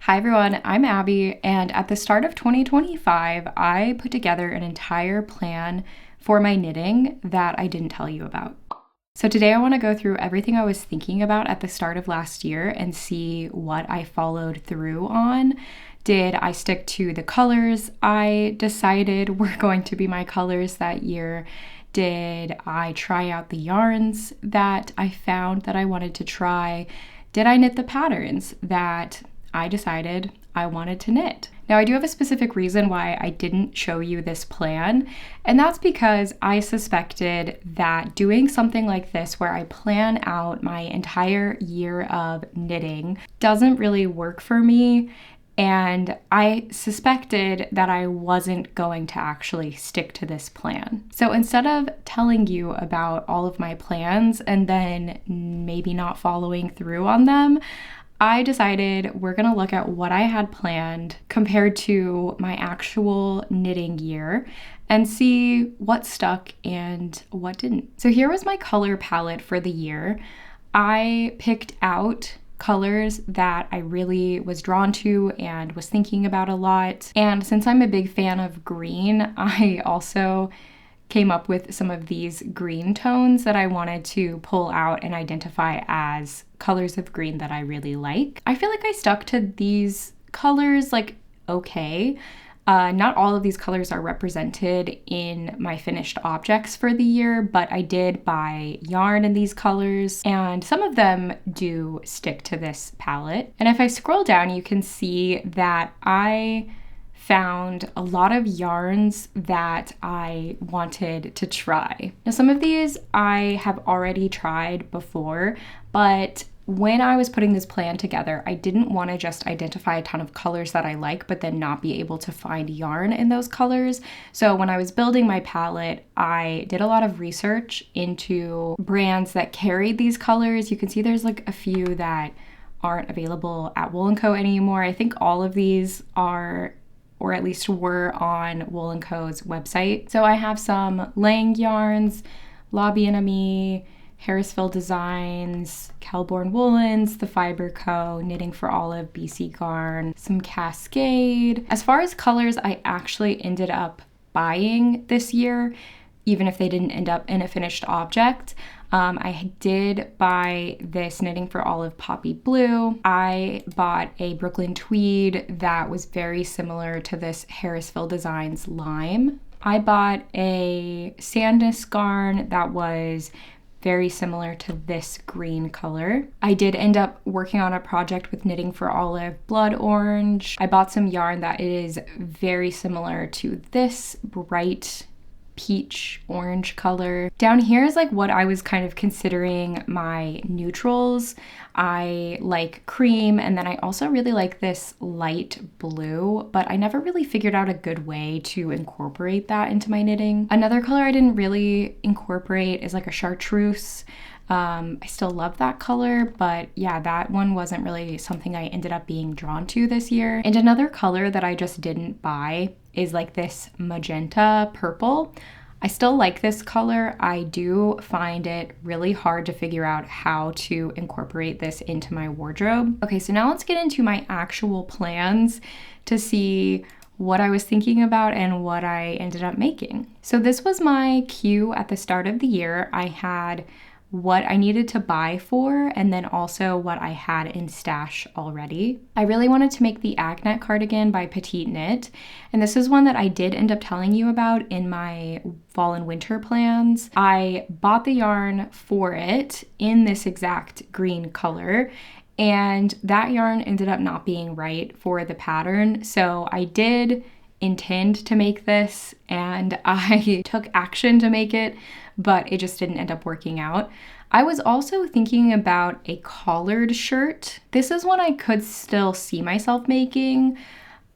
Hi everyone, I'm Abby, and at the start of 2025, I put together an entire plan for my knitting that I didn't tell you about. So today I want to go through everything I was thinking about at the start of last year and see what I followed through on. Did I stick to the colors I decided were going to be my colors that year? Did I try out the yarns that I found that I wanted to try? Did I knit the patterns that I decided I wanted to knit? Now, I do have a specific reason why I didn't show you this plan, and that's because I suspected that doing something like this where I plan out my entire year of knitting doesn't really work for me, and I suspected that I wasn't going to actually stick to this plan. So instead of telling you about all of my plans and then maybe not following through on them, I decided we're gonna look at what I had planned compared to my actual knitting year and see what stuck and what didn't. So here was my color palette for the year. I picked out colors that I really was drawn to and was thinking about a lot. And since I'm a big fan of green, I also came up with some of these green tones that I wanted to pull out and identify as colors of green that I really like. I feel like I stuck to these colors okay. Not all of these colors are represented in my finished objects for the year, but I did buy yarn in these colors, and some of them do stick to this palette. And if I scroll down, you can see that I found a lot of yarns that I wanted to try. Now, some of these I have already tried before, but when I was putting this plan together, I didn't want to just identify a ton of colors that I like, but then not be able to find yarn in those colors. So when I was building my palette, I did a lot of research into brands that carried these colors. You can see there's a few that aren't available at Wool & Co anymore. I think all of these are, or at least were, on Wool & Co.'s website. So I have some Lang yarns, Lobby and Ami, Harrisville Designs, Kelborn Woolens, The Fiber Co., Knitting for Olive, BC Garn, some Cascade. As far as colors I actually ended up buying this year, even if they didn't end up in a finished object, I did buy this Knitting for Olive Poppy Blue. I bought a Brooklyn Tweed that was very similar to this Harrisville Designs Lime. I bought a Sandnes Garn that was very similar to this green color. I did end up working on a project with Knitting for Olive Blood Orange. I bought some yarn that is very similar to this bright peach orange color. Down here is what I was kind of considering my neutrals. I like cream, and then I also really like this light blue, but I never really figured out a good way to incorporate that into my knitting. Another color I didn't really incorporate is a chartreuse. I still love that color, but yeah, that one wasn't really something I ended up being drawn to this year. And another color that I just didn't buy is this magenta purple. I still like this color. I do find it really hard to figure out how to incorporate this into my wardrobe. Okay, so now let's get into my actual plans to see what I was thinking about and what I ended up making. So this was my queue at the start of the year. I had what I needed to buy for, and then also what I had in stash already. I really wanted to make the Agnet cardigan by Petite Knit, and this is one that I did end up telling you about in my fall and winter plans. I bought the yarn for it in this exact green color, and that yarn ended up not being right for the pattern, so I did intend to make this and I took action to make it, but it just didn't end up working out. I was also thinking about a collared shirt. This is one I could still see myself making.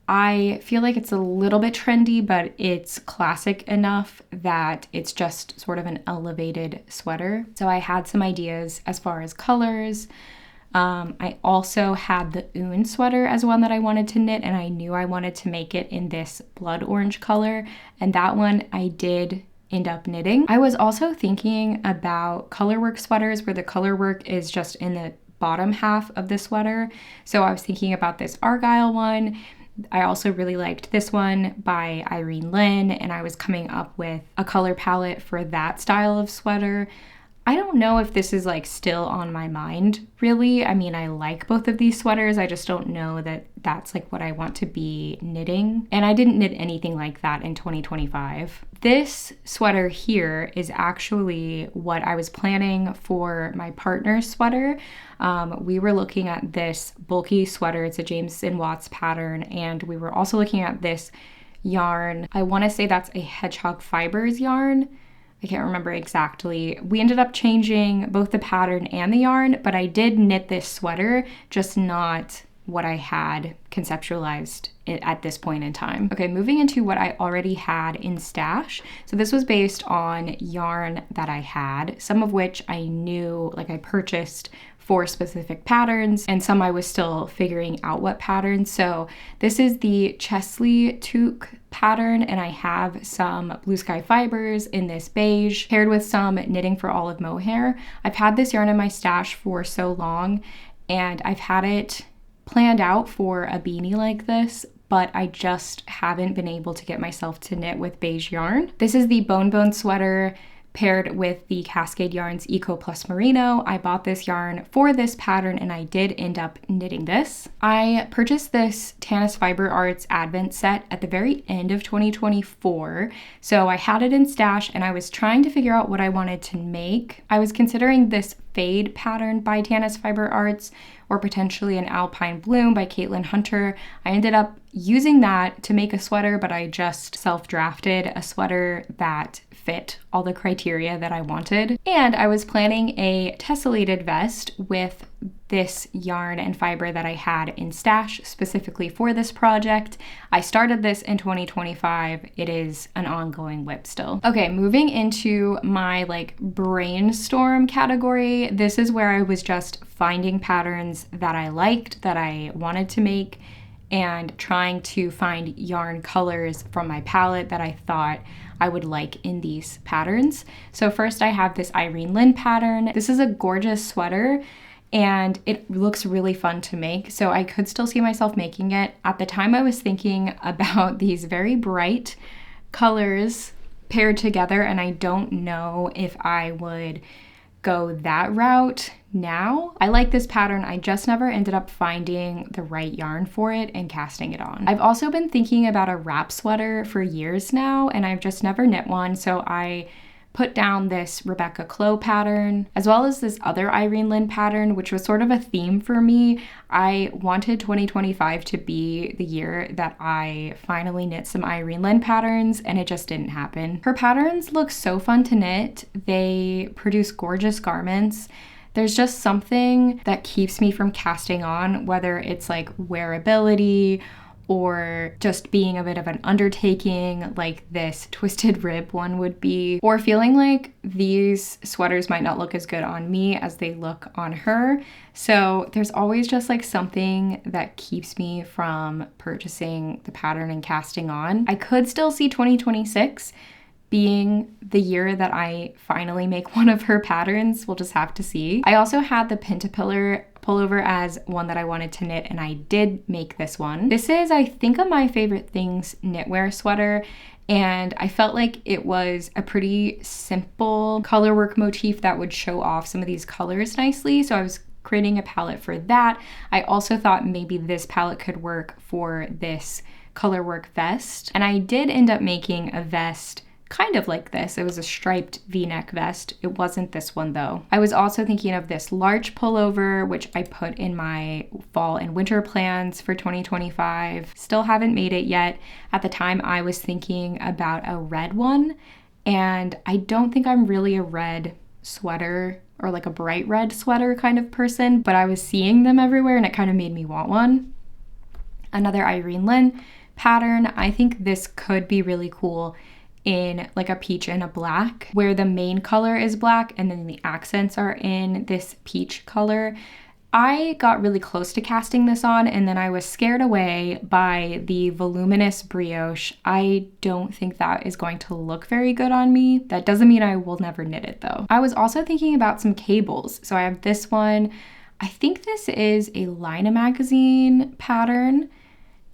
I feel like it's a little bit trendy, but it's classic enough that it's just sort of an elevated sweater. So I had some ideas as far as colors. I also had the Oon sweater as one that I wanted to knit, and I knew I wanted to make it in this blood orange color, and that one I did end up knitting. I was also thinking about colorwork sweaters where the color work is just in the bottom half of the sweater. So I was thinking about this Argyle one. I also really liked this one by Irene Lin, and I was coming up with a color palette for that style of sweater. I don't know if this is like still on my mind, really. I mean, I like both of these sweaters. I just don't know that that's like what I want to be knitting. And I didn't knit anything like that in 2025. This sweater here is actually what I was planning for my partner's sweater. We were looking at this bulky sweater. It's a Jameson Watts pattern. And we were also looking at this yarn. I want to say that's a Hedgehog Fibers yarn. I can't remember exactly. We ended up changing both the pattern and the yarn, but I did knit this sweater, just not what I had conceptualized at this point in time. Okay, moving into what I already had in stash. So this was based on yarn that I had, some of which I knew, like I purchased for specific patterns, and some I was still figuring out what patterns. So this is the Chesley Toque pattern, and I have some Blue Sky Fibers in this beige, paired with some Knitting for Olive Mohair. I've had this yarn in my stash for so long, and I've had it planned out for a beanie like this, but I just haven't been able to get myself to knit with beige yarn. This is the Bone sweater paired with the Cascade Yarns Eco Plus Merino. I bought this yarn for this pattern and I did end up knitting this. I purchased this Tanis Fiber Arts Advent set at the very end of 2024. So I had it in stash and I was trying to figure out what I wanted to make. I was considering this Fade pattern by Tanis Fiber Arts or potentially an Alpine Bloom by Caitlin Hunter. I ended up using that to make a sweater, but I just self-drafted a sweater that fit all the criteria that I wanted. And I was planning a tessellated vest with this yarn and fiber that I had in stash specifically for this project. I started this in 2025. It is an ongoing whip still. Okay, moving into my like brainstorm category. This is where I was just finding patterns that I liked, that I wanted to make, and trying to find yarn colors from my palette that I thought I would like in these patterns. So first I have this Irene Lin pattern. This is a gorgeous sweater and it looks really fun to make. So I could still see myself making it. At the time I was thinking about these very bright colors paired together, and I don't know if I would go that route now. I like this pattern. I just never ended up finding the right yarn for it and casting it on. I've also been thinking about a wrap sweater for years now, and I've just never knit one. So I put down this Rebecca Clow pattern, as well as this other Irene Lin pattern, which was sort of a theme for me. I wanted 2025 to be the year that I finally knit some Irene Lin patterns, and it just didn't happen. Her patterns look so fun to knit. They produce gorgeous garments. There's just something that keeps me from casting on, whether it's like wearability or just being a bit of an undertaking like this twisted rib one would be, or feeling like these sweaters might not look as good on me as they look on her. So there's always just like something that keeps me from purchasing the pattern and casting on. I could still see 2026 being the year that I finally make one of her patterns. We'll just have to see. I also had the Pentapillar pullover as one that I wanted to knit, and I did make this one. This is, I think, a My Favorite Things knitwear sweater, and I felt like it was a pretty simple color work motif that would show off some of these colors nicely, so I was creating a palette for that. I also thought maybe this palette could work for this color work vest, and I did end up making a vest kind of like this. It was a striped V-neck vest. It wasn't this one though. I was also thinking of this large pullover, which I put in my fall and winter plans for 2025. Still haven't made it yet. At the time I was thinking about a red one, and I don't think I'm really a red sweater or like a bright red sweater kind of person, but I was seeing them everywhere and it kind of made me want one. Another Irene Lin pattern. I think this could be really cool in like a peach and a black, where the main color is black and then the accents are in this peach color. I got really close to casting this on and then I was scared away by the voluminous brioche. I don't think that is going to look very good on me. That doesn't mean I will never knit it though. I was also thinking about some cables. So I have this one. I think this is a Lina magazine pattern.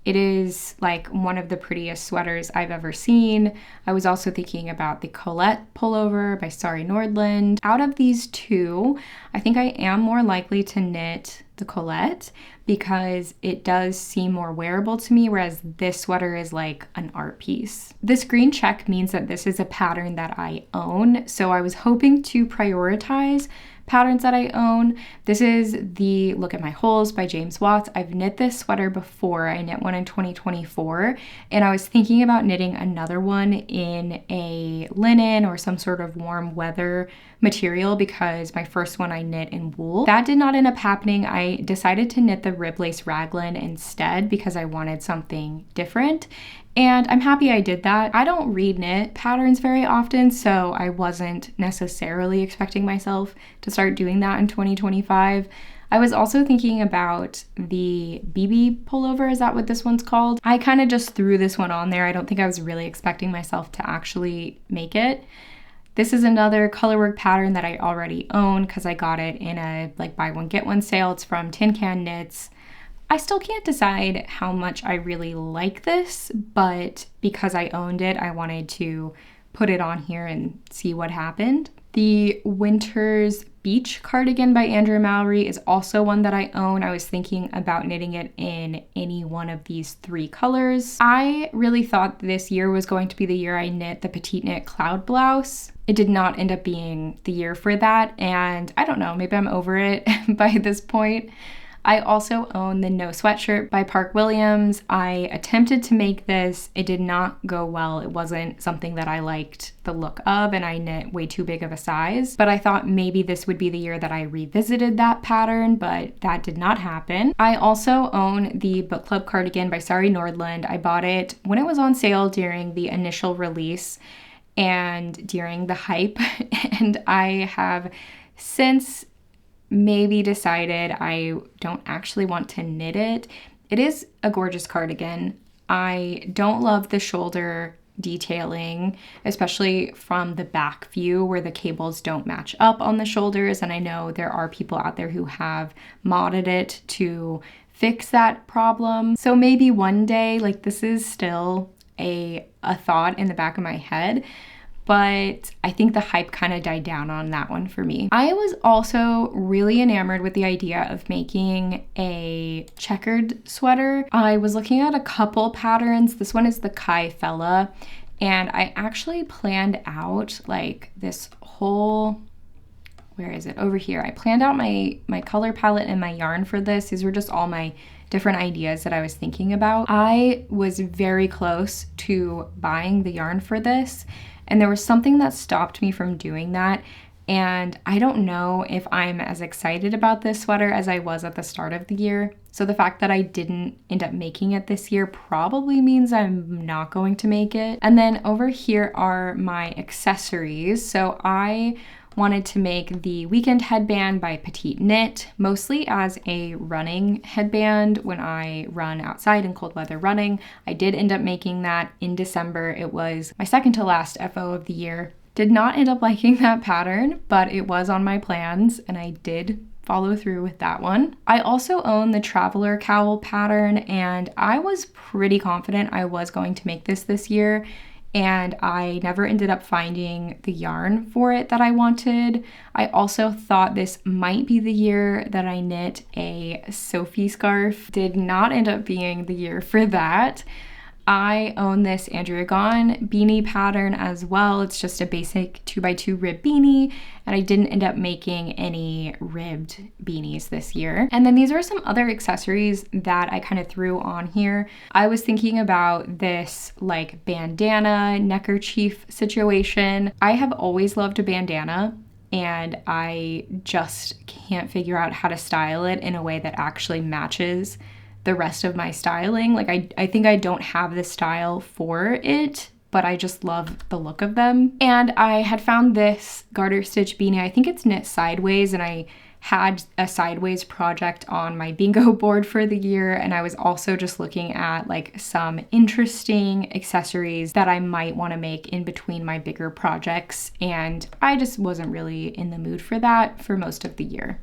It is like one of the prettiest sweaters I've ever seen. I was also thinking about the Colette pullover by Sari Nordland. Out of these two, I think I am more likely to knit the Colette because it does seem more wearable to me, whereas this sweater is like an art piece. This green check means that this is a pattern that I own, so I was hoping to prioritize patterns that I own. This is the Look at My Holes by James Watts. I've knit this sweater before. I knit one in 2024, and I was thinking about knitting another one in a linen or some sort of warm weather material because my first one I knit in wool. That did not end up happening. I decided to knit the rib lace raglan instead because I wanted something different. And I'm happy I did that. I don't read knit patterns very often, so I wasn't necessarily expecting myself to start doing that in 2025. I was also thinking about the BB pullover. Is that what this one's called? I kind of just threw this one on there. I don't think I was really expecting myself to actually make it. This is another colorwork pattern that I already own because I got it in a like buy one get one sale. It's from Tin Can Knits. I still can't decide how much I really like this, but because I owned it, I wanted to put it on here and see what happened. The Winter's Beach cardigan by Andrea Mowry is also one that I own. I was thinking about knitting it in any one of these three colors. I really thought this year was going to be the year I knit the Petite Knit Cloud Blouse. It did not end up being the year for that, and I don't know, maybe I'm over it by this point. I also own the No Sweatshirt by Park Williams. I attempted to make this. It did not go well. It wasn't something that I liked the look of, and I knit way too big of a size. But I thought maybe this would be the year that I revisited that pattern, but that did not happen. I also own the Book Club cardigan by Sari Nordland. I bought it when it was on sale during the initial release and during the hype, and I have since maybe decided I don't actually want to knit it. It is a gorgeous cardigan. I don't love the shoulder detailing, especially from the back view where the cables don't match up on the shoulders. And I know there are people out there who have modded it to fix that problem. So maybe one day, like this is still a thought in the back of my head, but I think the hype kind of died down on that one for me. I was also really enamored with the idea of making a checkered sweater. I was looking at a couple patterns. This one is the Kai Fella, and I actually planned out like this whole, where is it? Over here. I planned out my color palette and my yarn for this. These were just all my different ideas that I was thinking about. I was very close to buying the yarn for this, and there was something that stopped me from doing that. And I don't know if I'm as excited about this sweater as I was at the start of the year. So the fact that I didn't end up making it this year probably means I'm not going to make it. And then over here are my accessories. So I wanted to make the Weekend headband by Petite Knit, mostly as a running headband when I run outside in cold weather running. I did end up making that in December. It was my second to last FO of the year. Did not end up liking that pattern, but it was on my plans and I did follow through with that one. I also own the Traveler Cowl pattern, and I was pretty confident I was going to make this year, and I never ended up finding the yarn for it that I wanted. I also thought this might be the year that I knit a Sophie scarf. Did not end up being the year for that. I own this Andrea Gaughan beanie pattern as well. It's just a basic 2x2 rib beanie, and I didn't end up making any ribbed beanies this year. And then these are some other accessories that I kind of threw on here. I was thinking about this like bandana neckerchief situation. I have always loved a bandana, and I just can't figure out how to style it in a way that actually matches the rest of my styling. Like I think I don't have the style for it, but I just love the look of them. And I had found this garter stitch beanie. I think it's knit sideways, and I had a sideways project on my bingo board for the year, and I was also just looking at like some interesting accessories that I might want to make in between my bigger projects, and I just wasn't really in the mood for that for most of the year.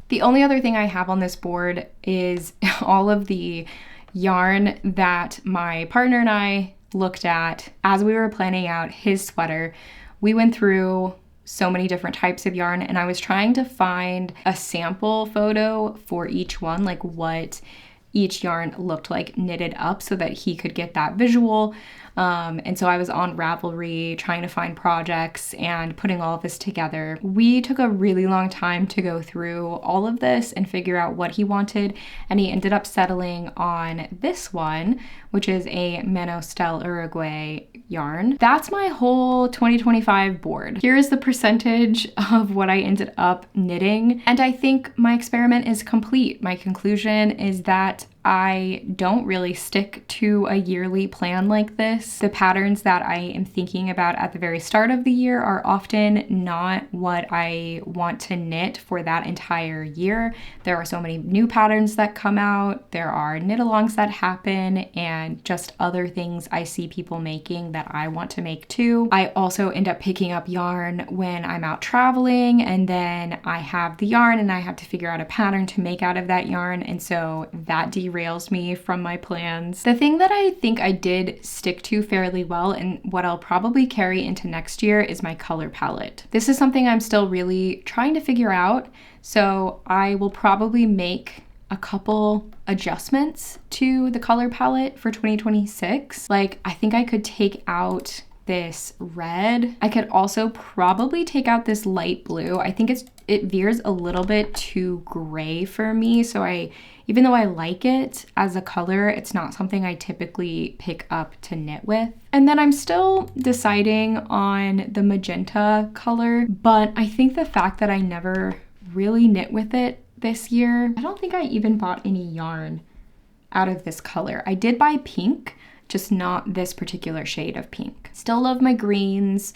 The only other thing I have on this board is all of the yarn that my partner and I looked at as we were planning out his sweater. We went through so many different types of yarn, and I was trying to find a sample photo for each one, like what each yarn looked like knitted up so that he could get that visual. And so I was on Ravelry trying to find projects and putting all of this together. We took a really long time to go through all of this and figure out what he wanted, and he ended up settling on this one, which is a Menostel Uruguay yarn. That's my whole 2025 board. Here is the percentage of what I ended up knitting, and I think my experiment is complete. My conclusion is that I don't really stick to a yearly plan like this. The patterns that I am thinking about at the very start of the year are often not what I want to knit for that entire year. There are so many new patterns that come out, there are knit-alongs that happen, and just other things I see people making that I want to make too. I also end up picking up yarn when I'm out traveling, and then I have the yarn and I have to figure out a pattern to make out of that yarn, and so that derails me from my plans. The thing that I think I did stick to fairly well, and what I'll probably carry into next year, is my color palette. This is something I'm still really trying to figure out, so I will probably make a couple adjustments to the color palette for 2026. Like, I think I could take out this red. I could also probably take out this light blue. I think it veers a little bit too gray for me, so even though I like it as a color, it's not something I typically pick up to knit with. And then I'm still deciding on the magenta color, but I think the fact that I never really knit with it this year, I don't think I even bought any yarn out of this color. I did buy pink, just not this particular shade of pink. Still love my greens,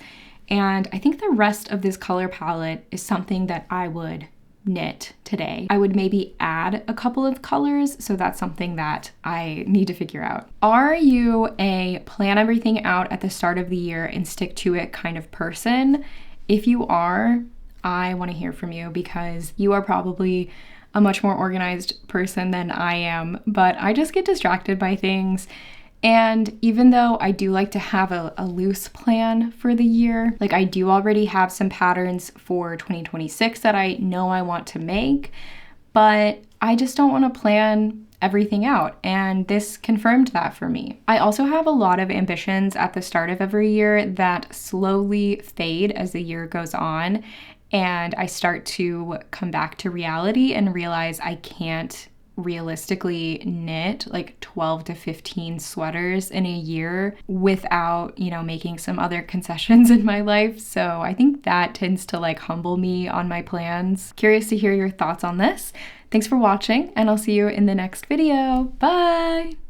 and I think the rest of this color palette is something that I would knit today. I would maybe add a couple of colors, so that's something that I need to figure out. Are you a plan everything out at the start of the year and stick to it kind of person? If you are, I want to hear from you, because you are probably a much more organized person than I am, but I just get distracted by things. And even though I do like to have a loose plan for the year, like I do already have some patterns for 2026 that I know I want to make, but I just don't want to plan everything out, and this confirmed that for me. I also have a lot of ambitions at the start of every year that slowly fade as the year goes on, and I start to come back to reality and realize I can't realistically knit like 12 to 15 sweaters in a year without, making some other concessions in my life. So I think that tends to like humble me on my plans. Curious to hear your thoughts on this. Thanks for watching, and I'll see you in the next video. Bye!